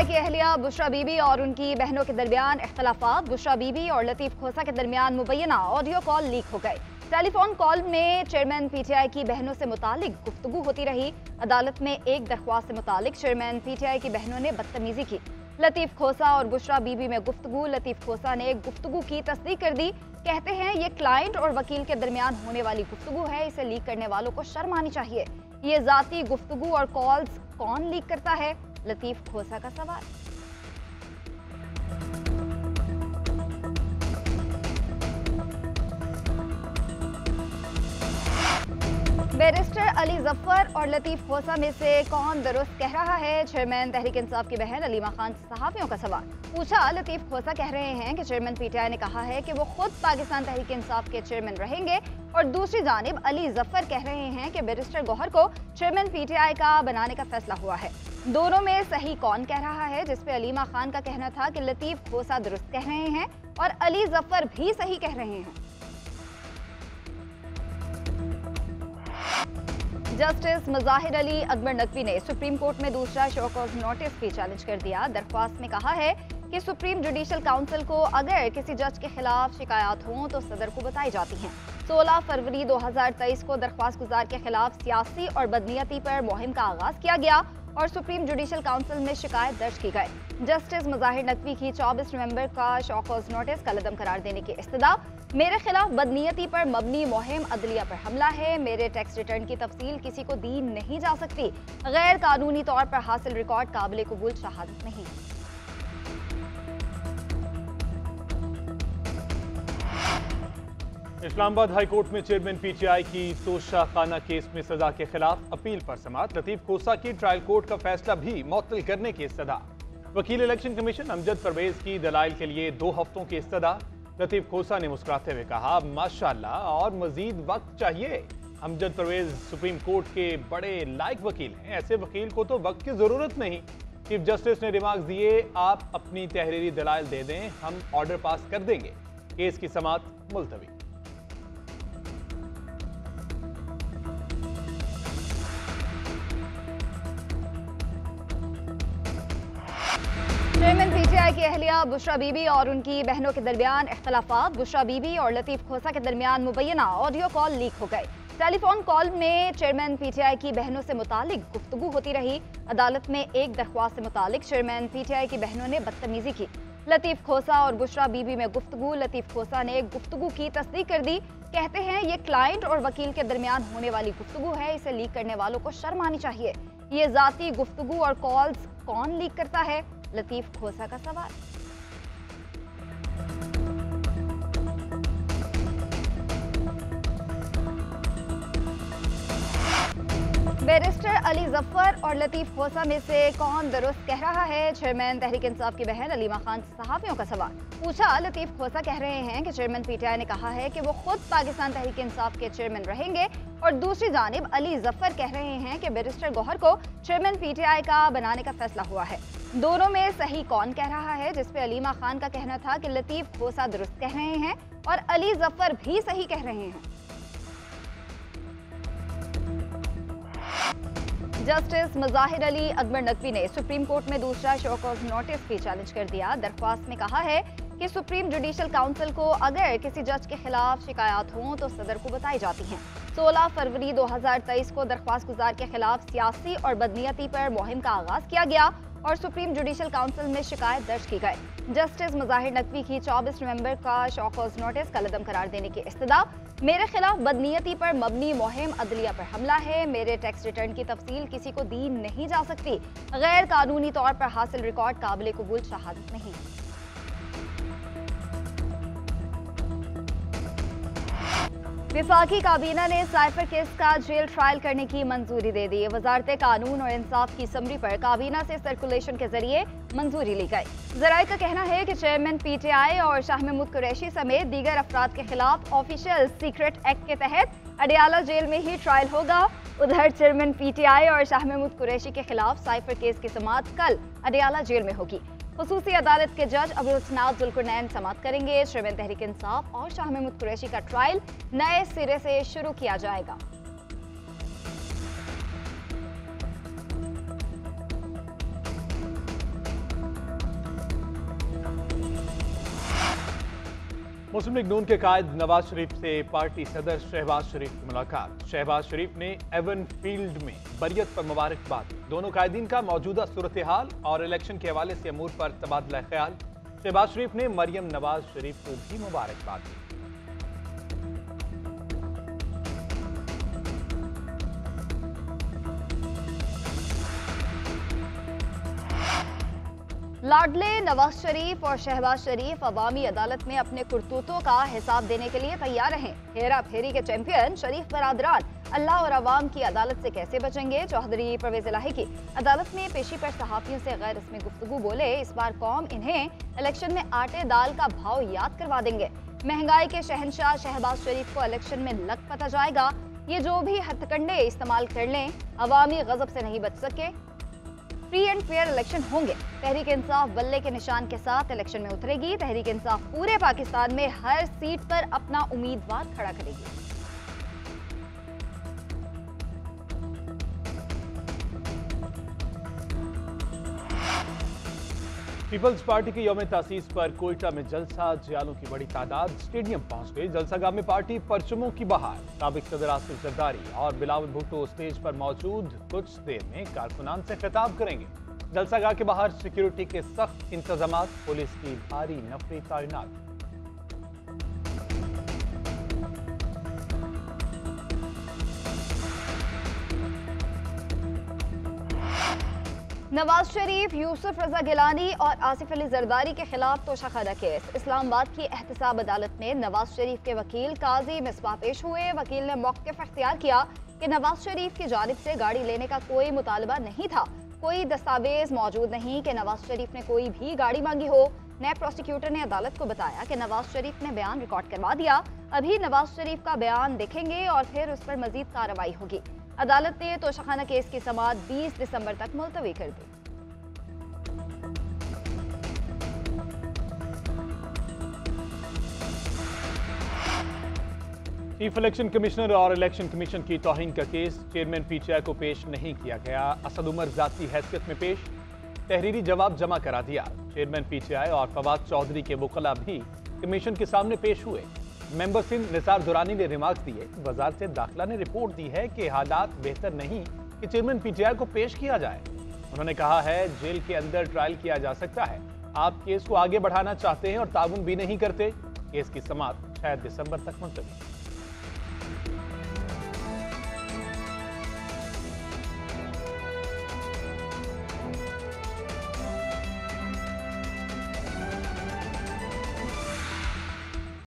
PTI की अहलिया बुशरा बीबी और उनकी बहनों के दरमियान इख्तलाफात। बुशरा बीबी और लतीफ खोसा के दरमियान मुबैना ऑडियो कॉल लीक हो गए। टेलीफोन कॉल में चेयरमैन पीटीआई की बहनों से मुतालिक गुफ्तगू होती रही। अदालत में एक दरख्वास्त से मुतालिक चेयरमैन पीटीआई की बहनों ने बदतमीजी की। लतीफ खोसा और बुशरा बीबी में गुफ्तगू। लतीफ खोसा ने गुफ्तगू की तस्दीक कर दी। कहते हैं ये क्लाइंट और वकील के दरमियान होने वाली गुफ्तगू है, इसे लीक करने वालों को शर्म आनी चाहिए। ये जाती गुफ्तगू और कॉल्स कौन लीक करता है? लतीफ खोसा का सवाल। बैरिस्टर अली जफर और लतीफ खोसा में से कौन दुरुस्त कह रहा है? चेयरमैन तहरीक इंसाफ की बहन अलीमा खान से सहाफियों का सवाल पूछा। लतीफ खोसा कह रहे हैं कि चेयरमैन पीटीआई ने कहा है कि वो खुद पाकिस्तान तहरीक इंसाफ के चेयरमैन रहेंगे, और दूसरी जानिब अली जफर कह रहे हैं कि बैरिस्टर गौहर को चेयरमैन पीटीआई का बनाने का फैसला हुआ है। दोनों में सही कौन कह रहा है? जिसपे अलीमा खान का कहना था कि लतीफ खोसा दुरुस्त कह रहे हैं और अली जफर भी सही कह रहे हैं। जस्टिस मुजाहिर अली अकबर नकवी ने सुप्रीम कोर्ट में दूसरा शो कॉज नोटिस भी चैलेंज कर दिया। दरख्वास्त में कहा है कि सुप्रीम जुडिशल काउंसिल को अगर किसी जज के खिलाफ शिकायत हों तो सदर को बताई जाती हैं। 16 फरवरी 2023 को दरख्वास्त गुजार के खिलाफ सियासी और बदनीयती पर मुहिम का आगाज किया गया और सुप्रीम जुडिशल काउंसिल में शिकायत दर्ज की गई। जस्टिस मुजाहिर नकवी की 24 नवंबर का शो कॉज नोटिस कलअदम करार देने की इस्तदा। मेरे खिलाफ बदनीयती पर मबनी मुहिम अदलिया पर हमला है। मेरे टैक्स रिटर्न की तफसील किसी को दी नहीं जा सकती। गैर कानूनी तौर पर हासिल रिकॉर्ड काबिल कबूल शहादत नहीं। इस्लामाबाद हाई कोर्ट में चेयरमैन पीटीआई की तोशा खाना केस में सजा के खिलाफ अपील पर समाअत। लतीफ खोसा की ट्रायल कोर्ट का फैसला भी मुअत्तल करने की इस्तदा। वकील इलेक्शन कमीशन अमजद परवेज की दलाइल के लिए 2 हफ्तों की इस्तदा। लतीफ खोसा ने मुस्कुराते हुए कहा, माशाअल्लाह और मजीद वक्त चाहिए। अमजद परवेज सुप्रीम कोर्ट के बड़े लायक वकील हैं, ऐसे वकील को तो वक्त की जरूरत नहीं। चीफ जस्टिस ने रिमार्क्स दिए, आप अपनी तहरीरी दलाइल दे दें, हम ऑर्डर पास कर देंगे। केस की समाअत मुलतवी। चेयरमैन पीटीआई की अहलिया बुशरा बीबी और उनकी बहनों के दरमियान इख्तलाफात। बुशरा बीबी और लतीफ खोसा के दरमियान मुबैना ऑडियो कॉल लीक हो गए। टेलीफोन कॉल में चेयरमैन पीटीआई की बहनों से मुतालिक गुफ्तगू होती रही। अदालत में एक दरख्वास्त से मुतालिक चेयरमैन पीटीआई की बहनों ने बदतमीजी की। लतीफ खोसा और बुशरा बीबी में गुफ्तगू। लतीफ खोसा ने गुफ्तगू की तस्दीक कर दी। कहते हैं ये क्लाइंट और वकील के दरमियान होने वाली गुफ्तगू है, इसे लीक करने वालों को शर्म आनी चाहिए। ये जाती गुफ्तगू और कॉल्स कौन लीक करता है? लतीफ खोसा का सवाल। बैरिस्टर अली जफर और लतीफ खोसा में से कौन दुरुस्त कह रहा है? चेयरमैन तहरीक इंसाफ की बहन अलीमा खान से सहाफियों का सवाल पूछा। लतीफ खोसा कह रहे हैं कि चेयरमैन पीटीआई ने कहा है कि वो खुद पाकिस्तान तहरीक इंसाफ के चेयरमैन रहेंगे, और दूसरी जानिब अली जफर कह रहे हैं कि बैरिस्टर गौहर को चेयरमैन पीटीआई का बनाने का फैसला हुआ है। दोनों में सही कौन कह रहा है? जिसपे अलीमा खान का कहना था कि लतीफ खोसा दुरुस्त कह रहे हैं और अली जफर भी सही कह रहे हैं। जस्टिस मुजाहिर अली अकबर नकवी ने सुप्रीम कोर्ट में दूसरा शो कॉज नोटिस भी चैलेंज कर दिया। दरख्वास्त में कहा है कि सुप्रीम जुडिशल काउंसिल को अगर किसी जज के खिलाफ शिकायत हों तो सदर को बताई जाती हैं। 16 फरवरी 2023 को दरख्वास्त गुजार के खिलाफ सियासी और बदनीयती पर मुहिम का आगाज किया गया और सुप्रीम जुडिशल काउंसिल में शिकायत दर्ज की गई। जस्टिस मुजाहिर नकवी की 24 नवंबर का शो कॉज नोटिस कलअदम करार देने की इस्तदा। मेरे खिलाफ बदनीयती पर मबनी मुहिम अदलिया पर हमला है। मेरे टैक्स रिटर्न की तफसील किसी को दी नहीं जा सकती। गैर कानूनी तौर पर हासिल रिकॉर्ड काबिल कबूल शहादत नहीं। विफाकी काबीना ने साइफर केस का जेल ट्रायल करने की मंजूरी दे दी। वजारत कानून और इंसाफ की समरी पर काबीना से सर्कुलेशन के जरिए मंजूरी ली गई। जराये का कहना है कि चेयरमैन पीटीआई और शाह महमूद कुरैशी समेत दीगर अफराद के खिलाफ ऑफिशियल सीक्रेट एक्ट के तहत अडियाला जेल में ही ट्रायल होगा। उधर चेयरमैन पीटीआई और शाह महमूद कुरैशी के खिलाफ साइफर केस की समाअत कल अडियाला जेल में होगी। खुसूसी अदालत के जज अबुल हसनात जुल्कुरनैन समाअत करेंगे। चेयरमैन तहरीक इंसाफ और शाह महमूद कुरैशी का ट्रायल नए सिरे से शुरू किया जाएगा। मुस्लिम लीग नून के कायद नवाज शरीफ से पार्टी सदर शहबाज शरीफ की मुलाकात। शहबाज शरीफ ने एवन फील्ड में बरियत पर मुबारकबाद दी। दोनों कायदीन का मौजूदा सूरत हाल और इलेक्शन के हवाले से अमूर पर तबादला ख्याल। शहबाज शरीफ ने मरियम नवाज शरीफ को भी मुबारकबाद दी। लाडले नवाज शरीफ और शहबाज शरीफ अवामी अदालत में अपने करतूतों का हिसाब देने के लिए तैयार हैं। हेरा फेरी के चैंपियन शरीफ बरादरान अल्लाह और अवाम की अदालत से कैसे बचेंगे? चौधरी परवेज इलाही की अदालत में पेशी पर सहाफियों से गैर रस्मी गुफ्तगू बोले, इस बार कौम इन्हें इलेक्शन में आटे दाल का भाव याद करवा देंगे। महंगाई के शहंशाह शहबाज शरीफ को इलेक्शन में लग पता जाएगा। ये जो भी हथकंडे इस्तेमाल कर लें, अवामी गजब से नहीं बच सके। फ्री एंड फेयर इलेक्शन होंगे। तहरीक इंसाफ बल्ले के निशान के साथ इलेक्शन में उतरेगी। तहरीक इंसाफ पूरे पाकिस्तान में हर सीट पर अपना उम्मीदवार खड़ा करेगी। पीपल्स पार्टी के यौम तासीस पर कोयटा में जलसा जियालों की बड़ी तादाद स्टेडियम पहुंच गई। जलसागाह में पार्टी परचमों की बहार। साबिक सदर आसिफ जरदारी और बिलावल भुट्टो स्टेज पर मौजूद, कुछ देर में कारकुनान से खिताब करेंगे। जलसागाह के बाहर सिक्योरिटी के सख्त इंतजाम, पुलिस की भारी नफरी तैनात। नवाज शरीफ, यूसुफ रजा गिलानी और आसिफ अली जरदारी के खिलाफ तोशाखाना केस। इस्लामाबाद की एहतसाब अदालत में नवाज शरीफ के वकील काजी मिसबाह पेश हुए। वकील ने मौक़िफ़ अख्तियार किया कि नवाज शरीफ की जानिब से गाड़ी लेने का कोई मुतालबा नहीं था। कोई दस्तावेज मौजूद नहीं कि नवाज शरीफ ने कोई भी गाड़ी मांगी हो। नए प्रोसिक्यूटर ने अदालत को बताया कि नवाज शरीफ ने बयान रिकॉर्ड करवा दिया। अभी नवाज शरीफ का बयान देखेंगे और फिर उस पर मजीद कार्रवाई होगी। अदालत ने तोशाखाना केस की समाअत 20 दिसंबर तक मुलतवी कर दी। चीफ इलेक्शन कमिश्नर और इलेक्शन कमीशन की तौहीन का केस। चेयरमैन पीटीआई को पेश नहीं किया गया। असद उमर जाती हैसियत में पेश, तहरीरी जवाब जमा करा दिया। चेयरमैन पीटीआई और फवाद चौधरी के वकला भी कमीशन के सामने पेश हुए। मेंबर सिंध निसार दुरानी ने रिमार्क दिए। वजारत दाखिला ने रिपोर्ट दी है कि हालात बेहतर नहीं कि चेयरमैन पीटीआई को पेश किया जाए। उन्होंने कहा है जेल के अंदर ट्रायल किया जा सकता है। आप केस को आगे बढ़ाना चाहते हैं और ताउन भी नहीं करते। केस की समाअत 6 दिसंबर तक मुलतवी।